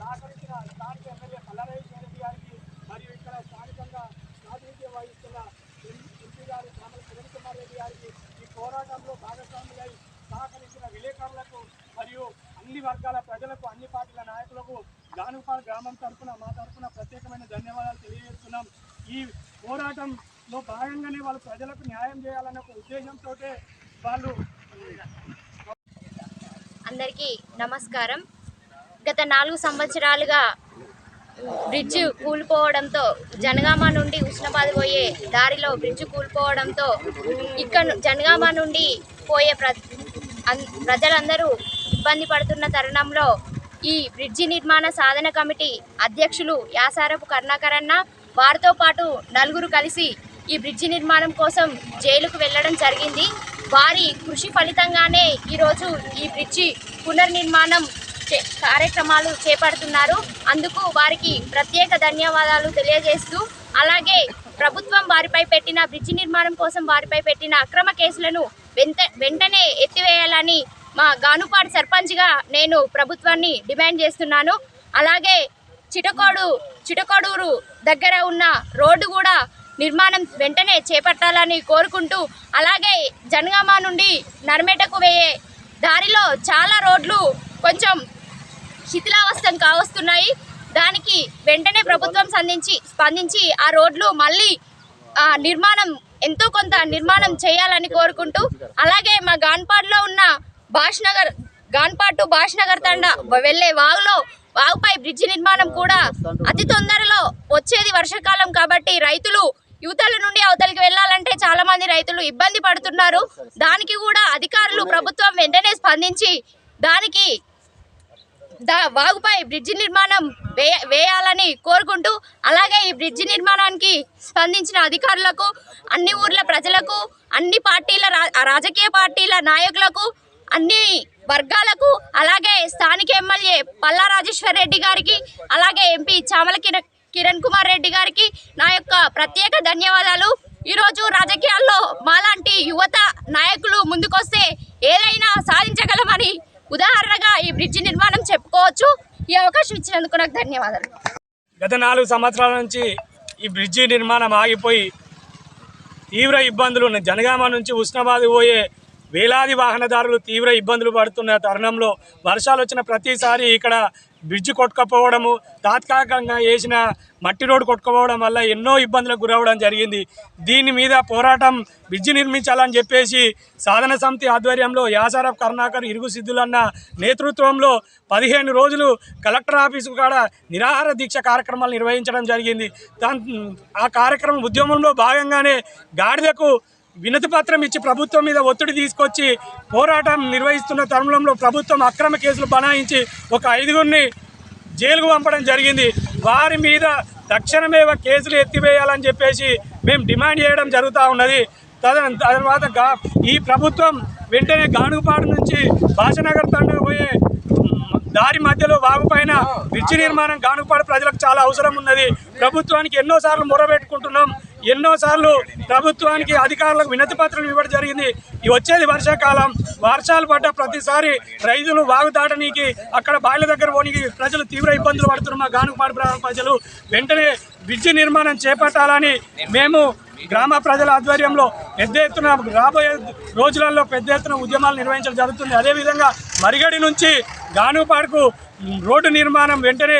సహకరించిన స్థానిక ఎమ్మెల్యే పల్లారాజేశ్వర రెడ్డి గారికి మరియు ఇక్కడ స్థానికంగా ప్రాతినిధ్యం వహిస్తున్న ఎంపీ గారు చామల కిరణ్ కుమార్ రెడ్డి గారికి ఈ పోరాటంలో భాగస్వాములై సహకరించిన విలేకరులకు మరియు అన్ని వర్గాల ప్రజలకు అన్ని పార్టీల నాయకులకు గానుపాడు గ్రామం తరఫున మా తరఫున ప్రత్యేకమైన ధన్యవాదాలు తెలియజేస్తున్నాం. ఈ పోరాటంలో భాగంగానే వాళ్ళు ప్రజలకు న్యాయం చేయాలనే ఒక ఉద్దేశంతో వాళ్ళు. అందరికీ నమస్కారం. గత 4 సంవత్సరాలుగా బ్రిడ్జ్ కూలిపోవడంతో జనగామ నుండి ఉస్నాబాద్ పోయే దారిలో బ్రిడ్జ్ కూలిపోవడంతో ఇక్కడ జనగామ నుండి పోయే ప్రజలందరూ ఇబ్బంది పడుతున్న తరుణంలో ఈ బ్రిడ్జి నిర్మాణ సాధన కమిటీ అధ్యక్షులు యాసారపు కరుణాకర్ అన్న వారితో పాటు 4 కలిసి ఈ బ్రిడ్జి నిర్మాణం కోసం జైలుకు వెళ్ళడం జరిగింది. వారి కృషి ఫలితంగానే ఈరోజు ఈ బ్రిడ్జి పునర్నిర్మాణం కార్యక్రమాలు చేపడుతున్నారు. అందుకు వారికి ప్రత్యేక ధన్యవాదాలు తెలియజేస్తూ, అలాగే ప్రభుత్వం వారిపై పెట్టిన బ్రిడ్జి నిర్మాణం కోసం వారిపై పెట్టిన అక్రమ కేసులను వెంటనే ఎత్తివేయాలని మా గానుపాడు సర్పంచ్గా నేను ప్రభుత్వాన్ని డిమాండ్ చేస్తున్నాను. అలాగే చిటకోడూరు దగ్గర ఉన్న రోడ్డు కూడా నిర్మాణం వెంటనే చేపట్టాలని కోరుకుంటూ, అలాగే జనగామ నుండి నర్మేటకు వేయే దారిలో చాలా రోడ్లు కొంచెం శిథిలావస్థం కావస్తున్నాయి. దానికి వెంటనే ప్రభుత్వం స్పందించి ఆ రోడ్లు మళ్ళీ ఎంతో కొంత నిర్మాణం చేయాలని కోరుకుంటూ, అలాగే మా గాన్పాడ్లో ఉన్న గాన్పాడ్ టు భాష్నగర్ తండా వెళ్ళే వాగుపై బ్రిడ్జి నిర్మాణం కూడా అతి తొందరలో వచ్చేది వర్షాకాలం కాబట్టి రైతులు యువతల నుండి అవతలికి వెళ్ళాలంటే చాలా మంది రైతులు ఇబ్బంది పడుతున్నారు. దానికి కూడా అధికారులు ప్రభుత్వం వెంటనే స్పందించి దానికి వాగుపై బ్రిడ్జి నిర్మాణం వేయాలని కోరుకుంటూ, అలాగే ఈ బ్రిడ్జి నిర్మాణానికి స్పందించిన అధికారులకు, అన్ని ఊర్ల ప్రజలకు, అన్ని పార్టీల రాజకీయ పార్టీల నాయకులకు, అన్ని వర్గాలకు, అలాగే స్థానిక ఎమ్మెల్యే పల్లారాజేశ్వర రెడ్డి గారికి, అలాగే ఎంపీ చామల కిరణ్ కుమార్ రెడ్డి గారికి నా యొక్క ప్రత్యేక ధన్యవాదాలు. ఈరోజు రాజకీయాల్లో మాలాంటి యువత నాయకులు ముందుకొస్తే ఏదైనా సాధించగలమని ఉదాహరణగా ఈ బ్రిడ్జి నిర్మాణం చెప్పుకోవచ్చు. ఈ అవకాశం ఇచ్చినందుకు నాకు ధన్యవాదాలు. గత 4 సంవత్సరాల నుంచి ఈ బ్రిడ్జి నిర్మాణం ఆగిపోయి తీవ్ర ఇబ్బందులు జనగామ నుంచి ఉస్నాబాద్ పోయే వేలాది వాహనదారులు తీవ్ర ఇబ్బందులు పడుతున్న తరుణంలో వర్షాలు వచ్చిన ప్రతిసారి ఇక్కడ బ్రిడ్జి కొట్టుకపోవడము, తాత్కాలికంగా వేసిన మట్టి రోడ్డు కొట్టుకుపోవడం వల్ల ఎన్నో ఇబ్బందులకు గురవడం జరిగింది. దీని మీద పోరాటం బ్రిడ్జి నిర్మించాలని చెప్పేసి సాధన సమితి ఆధ్వర్యంలో యాసారపు కరుణాకర్, ఇరుగు సిద్ధులన్న నేతృత్వంలో 15 రోజులు కలెక్టర్ ఆఫీసు కాడ నిరాహార దీక్ష కార్యక్రమాలు నిర్వహించడం జరిగింది. ఆ కార్యక్రమం ఉద్యమంలో భాగంగానే గాడిదకు వినతి పత్రం ఇచ్చి ప్రభుత్వం మీద ఒత్తిడి తీసుకొచ్చి పోరాటం నిర్వహిస్తున్న తరుణంలో ప్రభుత్వం అక్రమ కేసులు బనాయించి ఒక 5గురిని జైలుకు పంపడం జరిగింది. వారి మీద తక్షణమే కేసులు ఎత్తివేయాలని చెప్పేసి మేము డిమాండ్ చేయడం జరుగుతూ ఉన్నది. తర్వాత ఈ ప్రభుత్వం వెంటనే గానుపాడు నుంచి భాషనగర్ తండా పోయే దారి మధ్యలో వాగుపైన బ్రిడ్జి నిర్మాణం గానుపాడు ప్రజలకు చాలా అవసరం ఉన్నది. ప్రభుత్వానికి ఎన్నోసార్లు మొరబెట్టుకుంటున్నాం, ఎన్నోసార్లు ప్రభుత్వానికి అధికారులకు వినతి పత్రాలు ఇవ్వడం జరిగింది. వచ్చేది వర్షాకాలం, వర్షాలు పడ్డ ప్రతిసారి రైతులు వాగు దాటనీకి అక్కడ బాయిల దగ్గర పోనీకి ప్రజలు తీవ్ర ఇబ్బందులు పడుతున్నారు. మా గానుపాడు ప్రజలు వెంటనే బ్రిడ్జి నిర్మాణం చేపట్టాలని మేము గ్రామ ప్రజల ఆధ్వర్యంలో పెద్ద ఎత్తున రాబోయే రోజులలో పెద్ద ఎత్తున ఉద్యమాలు నిర్వహించడం జరుగుతుంది. అదేవిధంగా మరిగడి నుంచి గానుపాడుకు రోడ్డు నిర్మాణం వెంటనే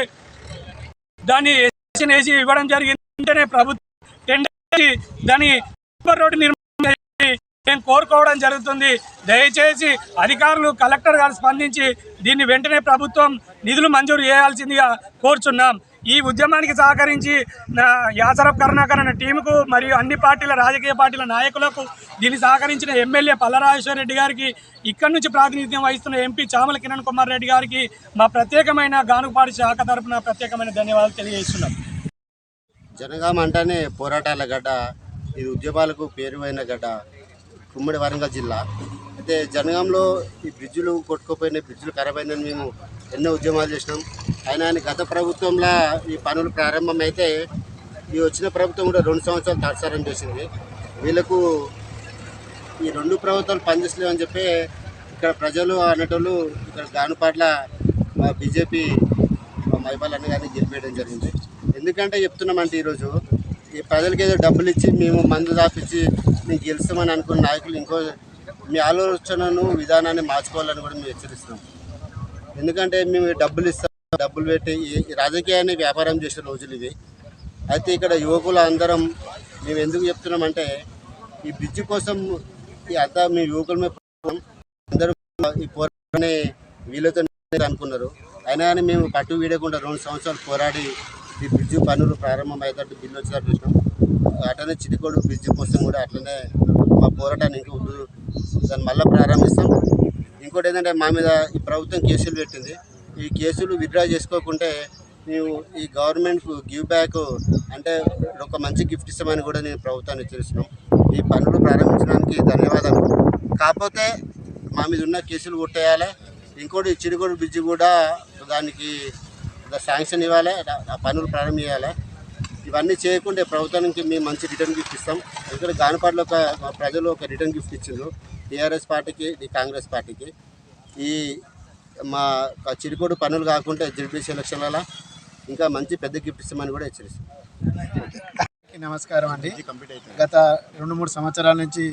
దాన్ని వేసి ఇవ్వడం జరిగింది. వెంటనే ప్రభుత్వం టెండర్ దాని రోడ్డు నిర్మాణం మేము కోరుకోవడం జరుగుతుంది. దయచేసి అధికారులు, కలెక్టర్ గారు స్పందించి దీన్ని వెంటనే ప్రభుత్వం నిధులు మంజూరు చేయాల్సిందిగా కోరుచున్నాం. ఈ ఉద్యమానికి సహకరించి యాసరపు కరుణాకర్ అనే టీముకు మరియు అన్ని పార్టీల రాజకీయ పార్టీల నాయకులకు, దీన్ని సహకరించిన ఎమ్మెల్యే పల్లారాజేశ్వర రెడ్డి గారికి, ఇక్కడి నుంచి ప్రాతినిధ్యం వహిస్తున్న ఎంపీ చామల కిరణ్ కుమార్ రెడ్డి గారికి మా ప్రత్యేకమైన గానుపాడు శాఖ తరపున ప్రత్యేకమైన ధన్యవాదాలు తెలియజేస్తున్నాం. జనగామ అంటేనే పోరాటాల గడ్డ, ఇది ఉద్యమాలకు పేరువైన గడ్డ, ఉమ్మడి వరంగల్ జిల్లా. అయితే జనగాంలో ఈ బ్రిడ్జులు కొట్టుకుపోయిన, బ్రిడ్జులు ఖరాబ్ అయిందని మేము ఎన్నో ఉద్యమాలు చేసినాం. అయినా గత ప్రభుత్వంలో ఈ పనులు ప్రారంభమైతే ఈ వచ్చిన ప్రభుత్వం కూడా 2 సంవత్సరాలు తాత్సారం చేసింది. వీళ్ళకు ఈ 2 ప్రభుత్వాలు పనిచేస్తలేవు అని చెప్పి ఇక్కడ ప్రజలు అనేటోళ్ళు ఇక్కడ గానుపాట్ల బీజేపీ మైపాల్ అన్న గారిని గెలిపేయడం జరిగింది. ఎందుకంటే చెప్తున్నామంటే ఈరోజు ఈ ప్రజలకి ఏదో డబ్బులు ఇచ్చి మేము మందు దాపించి మేము గెలుస్తామని అనుకున్న నాయకులు ఇంకో మీ ఆలోచనను విధానాన్ని మార్చుకోవాలని కూడా మేము హెచ్చరిస్తున్నాం. ఎందుకంటే మేము డబ్బులు ఇస్తాం, డబ్బులు పెట్టి ఈ రాజకీయాన్ని వ్యాపారం చేసే రోజులు ఇవి. అయితే ఇక్కడ యువకులు అందరం మేము ఎందుకు చెప్తున్నామంటే ఈ బ్రిడ్జి కోసం అంతా మీ యువకుల మీద అందరూ ఈ పోరాటాన్ని వీళ్ళతో అనుకున్నారు. అయినా కానీ మేము పట్టు వీడకుండా 2 సంవత్సరాలు పోరాడి ఈ బ్రిడ్జి పనులు ప్రారంభమయ్యేటట్టు బిల్లు వచ్చేటట్టు చూసినాం. అట్లనే చిటికోడు బ్రిడ్జి కోసం కూడా అట్లనే మా పోరాటాన్ని ఇంకా దాన్ని మళ్ళీ ప్రారంభిస్తాం. ఇంకోటి ఏంటంటే మా మీద ఈ ప్రభుత్వం కేసులు పెట్టింది. ఈ కేసులు విత్డ్రా చేసుకోకుంటే మేము ఈ గవర్నమెంట్కు గివ్ బ్యాక్ అంటే ఒక మంచి గిఫ్ట్ ఇస్తామని కూడా నేను ప్రభుత్వాన్ని హెచ్చరిస్తున్నాం. ఈ పనులు ప్రారంభించడానికి ధన్యవాదాలు. కాకపోతే మా మీద ఉన్న కేసులు కొట్టేయాలి. ఇంకోటి చిరుగోడు బ్రిడ్జి కూడా దానికి శాంక్షన్ ఇవ్వాలి, ఆ పనులు ప్రారంభం చేయాలి. ఇవన్నీ చేయకుంటే ప్రభుత్వానికి మేము మంచి రిటర్న్ గిఫ్ట్ ఇస్తాం. ఇక్కడ గానపాడులో ప్రజలు ఒక రిటర్న్ గిఫ్ట్ ఇచ్చిండ్రు టీఆర్ఎస్ పార్టీకి, కాంగ్రెస్ పార్టీకి. ఈ మా చిరుకోడు పనులు కాకుండా జడ్పీసీ ఎలక్షన్లలో ఇంకా మంచి పెద్ద గిఫ్ట్ ఇస్తామని కూడా హెచ్చరిస్తాం. నమస్కారం అండి. గత 2-3 సంవత్సరాల నుంచి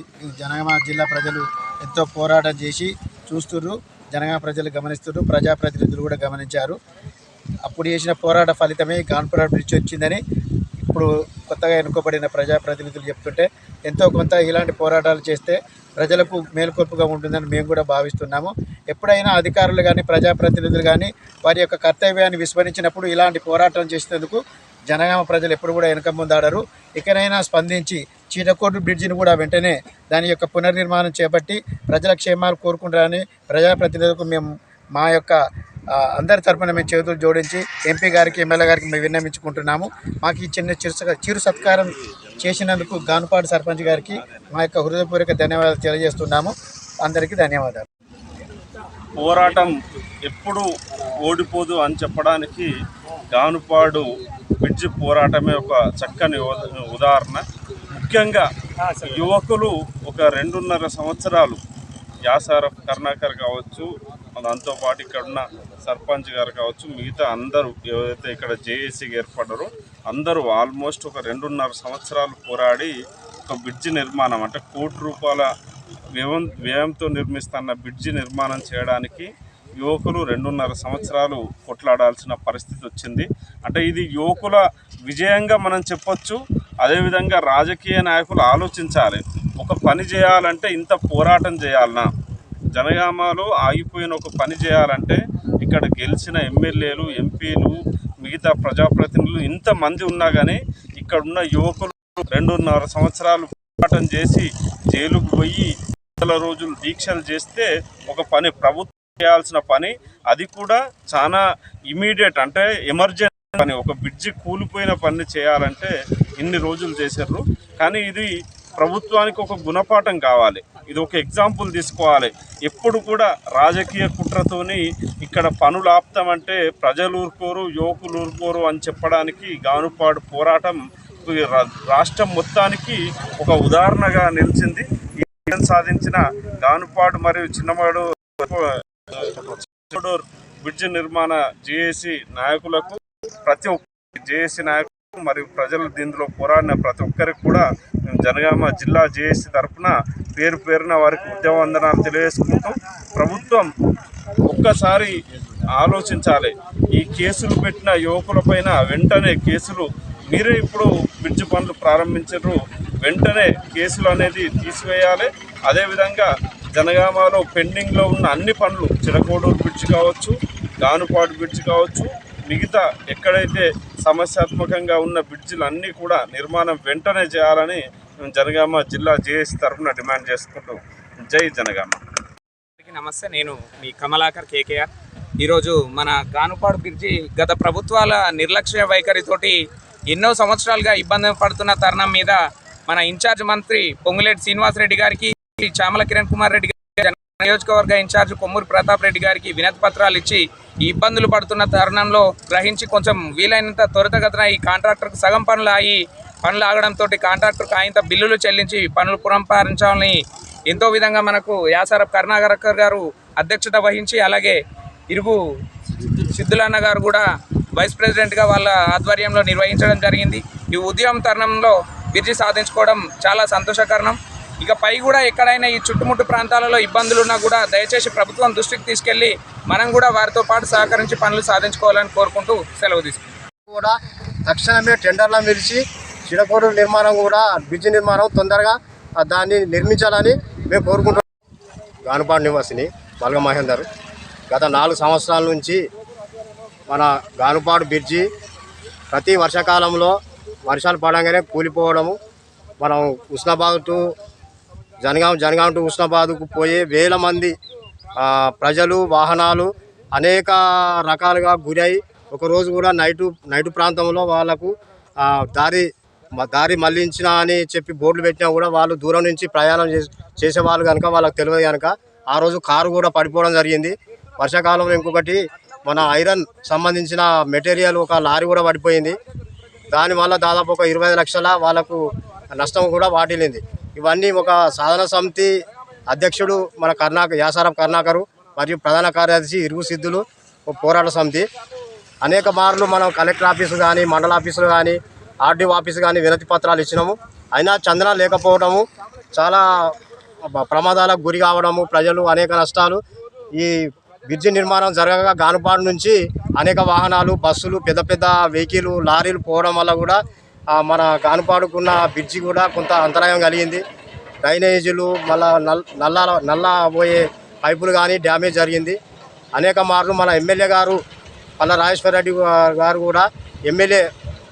జనగామ జిల్లా ప్రజలు ఎంతో పోరాటం చేసి చూస్తున్నారు. జనగామ ప్రజలు గమనిస్తున్నారు, ప్రజాప్రతినిధులు కూడా గమనించారు. అప్పుడు చేసిన పోరాట ఫలితమే గాన్పుర బ్రిడ్జ్ వచ్చిందని ఇప్పుడు కొత్తగా ఎన్నుకోబడిన ప్రజాప్రతినిధులు చెప్తుంటే ఎంతో కొంత ఇలాంటి పోరాటాలు చేస్తే ప్రజలకు మేలుకొల్పుగా ఉంటుందని మేము కూడా భావిస్తున్నాము. ఎప్పుడైనా అధికారులు కానీ ప్రజాప్రతినిధులు కానీ వారి యొక్క కర్తవ్యాన్ని విస్మరించినప్పుడు ఇలాంటి పోరాటం చేసేందుకు జనగామ ప్రజలు ఎప్పుడు కూడా వెనక ముందాడరు. ఇకనైనా స్పందించి చీటకోడు బ్రిడ్జిని కూడా వెంటనే దాని యొక్క పునర్నిర్మాణం చేపట్టి ప్రజల క్షేమాలు కోరుకుంటారని ప్రజాప్రతినిధులకు మేము మా యొక్క అందరి తరపున మేము చేతులు జోడించి ఎంపీ గారికి, ఎమ్మెల్యే గారికి మేము విన్నవించుకుంటున్నాము. మాకు ఈ చిరు సత్కారం చేసినందుకు గానుపాడు సర్పంచ్ గారికి మా యొక్క హృదయపూర్వక ధన్యవాదాలు తెలియజేస్తున్నాము. అందరికీ ధన్యవాదాలు. పోరాటం ఎప్పుడు ఓడిపోదు అని చెప్పడానికి గానుపాడు బ్రిడ్జి పోరాటమే ఒక చక్కని ఉదాహరణ. ముఖ్యంగా యువకులు ఒక 2.5 సంవత్సరాలు యాసారఫ్ కరుణాకర్ కావచ్చు, దాంతోపాటు ఇక్కడ ఉన్న సర్పంచ్ గారు కావచ్చు, మిగతా అందరూ ఏదైతే ఇక్కడ జేఏసీకి ఏర్పడ్డారో అందరూ ఆల్మోస్ట్ ఒక 2.5 సంవత్సరాలు పోరాడి ఒక బ్రిడ్జి నిర్మాణం అంటే ₹1 కోట్ల వ్యయంతో నిర్మిస్తున్న బ్రిడ్జి నిర్మాణం చేయడానికి యువకులు 2.5 సంవత్సరాలు కొట్లాడాల్సిన పరిస్థితి వచ్చింది. అంటే ఇది యువకుల విజయంగా మనం చెప్పొచ్చు. అదేవిధంగా రాజకీయ నాయకులు ఆలోచించాలి, ఒక పని చేయాలంటే ఇంత పోరాటం చేయాలన్నా, జనగామలో ఆగిపోయిన ఒక పని చేయాలంటే ఇక్కడ గెలిచిన ఎమ్మెల్యేలు, ఎంపీలు, మిగతా ప్రజాప్రతినిధులు ఇంతమంది ఉన్నా కానీ ఇక్కడున్న యువకులు 2.5 సంవత్సరాలు పోరాటం చేసి జైలుకు పోయి 100 రోజులు దీక్షలు చేస్తే ఒక పని ప్రభుత్వం చేయాల్సిన పని, అది కూడా చాలా ఇమీడియట్ అంటే ఎమర్జెన్సీ పని, ఒక బ్రిడ్జి కూలిపోయిన పని చేయాలంటే ఇన్ని రోజులు చేశారు. కానీ ఇది ప్రభుత్వానికి ఒక గుణపాఠం కావాలి, ఇది ఒక ఎగ్జాంపుల్ తీసుకోవాలి. ఎప్పుడు కూడా రాజకీయ కుట్రతోని ఇక్కడ పనులు ఆపుతామంటే ప్రజలు ఊరుకోరు, యువకులు ఊరుకోరు అని చెప్పడానికి గానుపాడు పోరాటం రాష్ట్రం మొత్తానికి ఒక ఉదాహరణగా నిలిచింది. ఈ సాధించిన గానుపాడు మరియు చిన్నమాడు బ్రిడ్జి నిర్మాణ జేఏసీ నాయకులకు, ప్రతి ఒక్క జేఏసీ నాయకులకు మరియు ప్రజలు దీనిలో పోరాడిన ప్రతి ఒక్కరికి కూడా మేము జనగామ జిల్లా జేఏసీ తరఫున పేరు పేరున వారికి ఉద్యమవందనాలు తెలియజేసుకుంటూ, ప్రభుత్వం ఒక్కసారి ఆలోచించాలి. ఈ కేసులు పెట్టిన యువకులపైన వెంటనే కేసులు, మీరే ఇప్పుడు బ్రిడ్జి పనులు ప్రారంభించారు, వెంటనే కేసులు అనేది తీసివేయాలి. అదేవిధంగా జనగామలో పెండింగ్లో ఉన్న అన్ని పనులు, చిరకోడూరు బ్రిడ్జి కావచ్చు, గానుపాడు బ్రిడ్జి కావచ్చు, మిగతా ఎక్కడైతే సమస్యాత్మకంగా ఉన్న బ్రిడ్జిలు అన్నీ కూడా నిర్మాణం వెంటనే చేయాలని జనగామ జిల్లా జేఏసీ తరఫున డిమాండ్ చేసుకుంటూ జై జనగామ. నమస్తే, నేను మీ కమలాకర్ కేకేఆర్. ఈరోజు మన గానుపాడు బ్రిడ్జి గత ప్రభుత్వాల నిర్లక్ష్య వైఖరితోటి ఎన్నో సంవత్సరాలుగా ఇబ్బంది పడుతున్న తరుణం మీద మన ఇన్ఛార్జ్ మంత్రి పొంగులేటి శ్రీనివాసరెడ్డి గారికి, చామల కిరణ్ కుమార్ రెడ్డి గారి నియోజకవర్గ ఇన్ఛార్జ్ కొమ్మూరి ప్రతాప్ రెడ్డి గారికి వినతి పత్రాలు ఇచ్చి ఈ ఇబ్బందులు పడుతున్న తరుణంలో గ్రహించి కొంచెం వీలైనంత త్వరితగతిన ఈ కాంట్రాక్టర్కు సగం పనులు ఆగడంతో కాంట్రాక్టర్కు ఆయనంత బిల్లులు చెల్లించి పనులు పునఃప్రారంభించాలని ఎంతో విధంగా మనకు యాసారఫ్ కరుణాకర్ గారు అధ్యక్షత వహించి, అలాగే ఇరుగు సిద్ధులన్న గారు కూడా వైస్ ప్రెసిడెంట్గా వాళ్ళ ఆధ్వర్యంలో నిర్వహించడం జరిగింది. ఈ ఉద్యమం తరుణంలో బ్రిడ్జి సాధించుకోవడం చాలా సంతోషకరణం. ఇకపై కూడా ఎక్కడైనా ఈ చుట్టుముట్టు ప్రాంతాలలో ఇబ్బందులు ఉన్నా కూడా దయచేసి ప్రభుత్వం దృష్టికి తీసుకెళ్లి మనం కూడా వారితో పాటు సహకరించి పనులు సాధించుకోవాలని కోరుకుంటూ సెలవు తీసుకుంటాం. కూడా తక్షణమే టెండర్లను పిలిచి చిడకోడు నిర్మాణం కూడా బ్రిడ్జి నిర్మాణం తొందరగా దాన్ని నిర్మించాలని మేము కోరుకుంటున్నాం. గానుపాడు నివాసిని బల్గ మహేందర్. గత 4 సంవత్సరాల నుంచి మన గానుపాడు బ్రిడ్జి ప్రతి వర్షాకాలంలో వర్షాలు పడంగానే కూలిపోవడము, మనం హుస్నాబాద్ టు జనగాం టు హుస్నాబాద్కు పోయే వేల మంది ప్రజలు వాహనాలు అనేక రకాలుగా గురై ఒకరోజు కూడా నైటు ప్రాంతంలో వాళ్ళకు దారి మళ్లించిన అని చెప్పి బోర్డులు పెట్టినా కూడా వాళ్ళు దూరం నుంచి ప్రయాణం చేసేవాళ్ళు కనుక వాళ్ళకి తెలియదు కనుక ఆ రోజు కారు కూడా పడిపోవడం జరిగింది. వర్షాకాలంలో ఇంకొకటి మన ఐరన్ సంబంధించిన మెటీరియల్ ఒక లారీ కూడా పడిపోయింది. దానివల్ల దాదాపు ఒక 25 లక్షల వాళ్ళకు నష్టం కూడా వాటిల్లింది. ఇవన్నీ ఒక సాధన సమితి అధ్యక్షుడు మన యాసారాం కర్ణాకరు మరియు ప్రధాన కార్యదర్శి ఇరుగు సిద్ధులు పోరాట సమితి అనేక మార్లు మనం కలెక్టర్ ఆఫీసు కానీ మండల ఆఫీసులు కానీ ఆర్డీఓ ఆఫీసు కానీ వినతి పత్రాలు ఇచ్చినాము. అయినా చందన లేకపోవడము, చాలా ప్రమాదాలకు గురి కావడము, ప్రజలు అనేక నష్టాలు. ఈ బ్రిడ్జి నిర్మాణం జరగగా గానుపాడు నుంచి అనేక వాహనాలు, బస్సులు, పెద్ద పెద్ద వెహికల్, లారీలు పోవడం వల్ల కూడా మన గానుపాడుకున్న బ్రిడ్జి కూడా కొంత అంతరాయం కలిగింది. డ్రైనేజీలు మళ్ళా నల్లా పోయే పైపులు కానీ డ్యామేజ్ జరిగింది. అనేక మార్లు మన ఎమ్మెల్యే గారు పల్ల రాజేశ్వర రెడ్డి గారు కూడా ఎమ్మెల్యే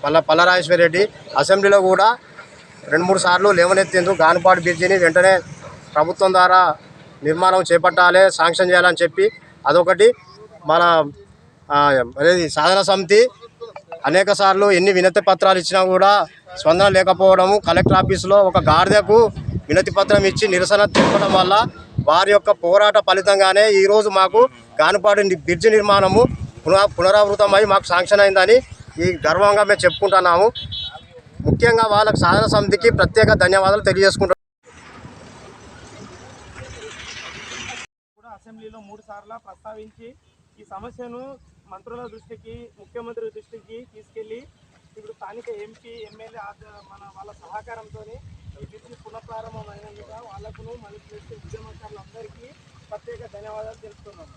పల్ల రాజేశ్వర రెడ్డి అసెంబ్లీలో కూడా 2-3 సార్లు లేవనెత్తిండ్రు. గానుపాడు బ్రిడ్జిని వెంటనే ప్రభుత్వం ద్వారా నిర్మాణం చేపట్టాలి, శాంక్షన్ చేయాలని చెప్పి. అదొకటి. మన అనేది సాధన సమితి అనేక సార్లు ఎన్ని వినతి పత్రాలు ఇచ్చినా కూడా స్పందన లేకపోవడము, కలెక్టర్ ఆఫీసులో ఒక గాడిదకు వినతి పత్రం ఇచ్చి నిరసన తెలపడం వల్ల వారి యొక్క పోరాట ఫలితంగానే ఈరోజు మాకు గానుపాడు బ్రిడ్జి నిర్మాణము పునరావృతమై మాకు శాంక్షన్ అయిందని ఈ గర్వంగా మేము చెప్పుకుంటున్నాము. ముఖ్యంగా వాళ్ళకు సాధన సమితికి ప్రత్యేక ధన్యవాదాలు తెలియజేసుకుంటున్నాం. అసెంబ్లీలో 3 సార్లు ప్రస్తావించి ఈ సమస్యను మంత్రుల దృష్టికి, ముఖ్యమంత్రి దృష్టికి తీసుకెళ్లి ఇప్పుడు స్థానిక ఎంపీ, ఎమ్మెల్యే వాళ్ళ సహకారంతో ఈ బ్రిడ్జి పునఃప్రారంభమైనందుకు వాళ్ళకును మళ్ళీ చేసే ఉద్యమకారులందరికీ ప్రత్యేక ధన్యవాదాలు తెలుపుతున్నాము.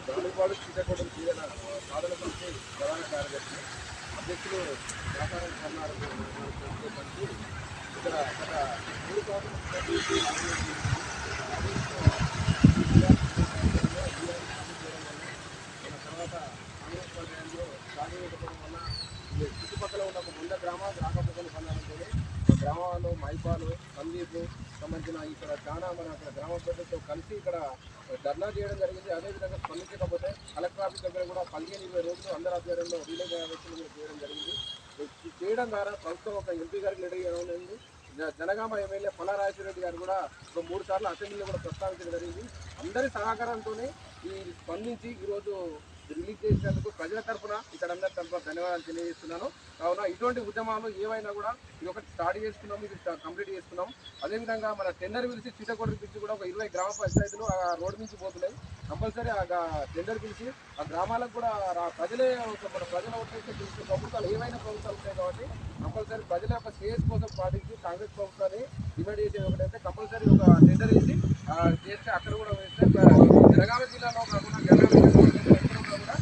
గానుపాడు శ్రీకాకుళం జిల్లా సాధన సమితి ప్రధాన కార్యదర్శి అధ్యక్షులు వ్యాపారం కర్ణాటక ఇక్కడ గత 3 తర్వాత కాంగ్రెస్ పార్టీలో సాధించడం వల్ల చుట్టుపక్కల ఉన్న 100 గ్రామాలు రాకపోకలు పొందడంతో గ్రామాల్లో మైపాలు, సందీపు సంబంధించిన ఇక్కడ చాలా మన అక్కడ గ్రామ ప్రజలతో కలిసి ఇక్కడ ధర్నా చేయడం జరిగింది. అదేవిధంగా స్పందించకపోతే కలెక్టర్ ఆఫీస్ దగ్గర కూడా 15-20 రోజులు అందరి ఆధ్వర్యంలో రిలే వ్యక్తులు చేయడం జరిగింది. చేయడం ద్వారా ప్రభుత్వం ఒక ఎంపీ గారికి లెటర్ ఇవ్వడం జరిగింది. జనగామ ఎమ్మెల్యే పల్ల రాజేశ్వర రెడ్డి గారు కూడా 3 సార్లు అసెంబ్లీలో కూడా ప్రస్తావించడం జరిగింది. అందరి సహకారంతోనే ఈ స్పందించి ఈరోజు రిలీజ్ చేసినందుకు ప్రజల తరఫున ఇక్కడ అందరి తరఫున ధన్యవాదాలు తెలియజేస్తున్నాను. కావున ఇటువంటి ఉద్యమాలు ఏవైనా కూడా ఇది ఒకటి స్టార్ట్ చేసుకున్నాం, ఇది కంప్లీట్ చేసుకున్నాం. అదేవిధంగా మన టెండర్ పిలిచి చీటకోట పిలిచి కూడా ఒక 20 గ్రామ పంచాయతీలు ఆ రోడ్డు నుంచి పోతున్నాయి. కంపల్సరీ ఆ టెండర్ పిలిచి ఆ గ్రామాలకు కూడా ప్రజలే మన ప్రజల ఉద్దేశం పిలిచి ప్రభుత్వాలు ఏవైనా ప్రభుత్వాలు ఉంటాయి కాబట్టి కంపల్సరీ ప్రజల యొక్క శ్రేయస్ కోసం పాటించి కాంగ్రెస్ ప్రభుత్వాన్ని డిమాండ్ చేసేది ఒకటైతే కంపల్సరీ ఒక టెండర్ ఇచ్చి చేస్తే అక్కడ కూడా వేస్తే జనగామ జిల్లాలో కాకుండా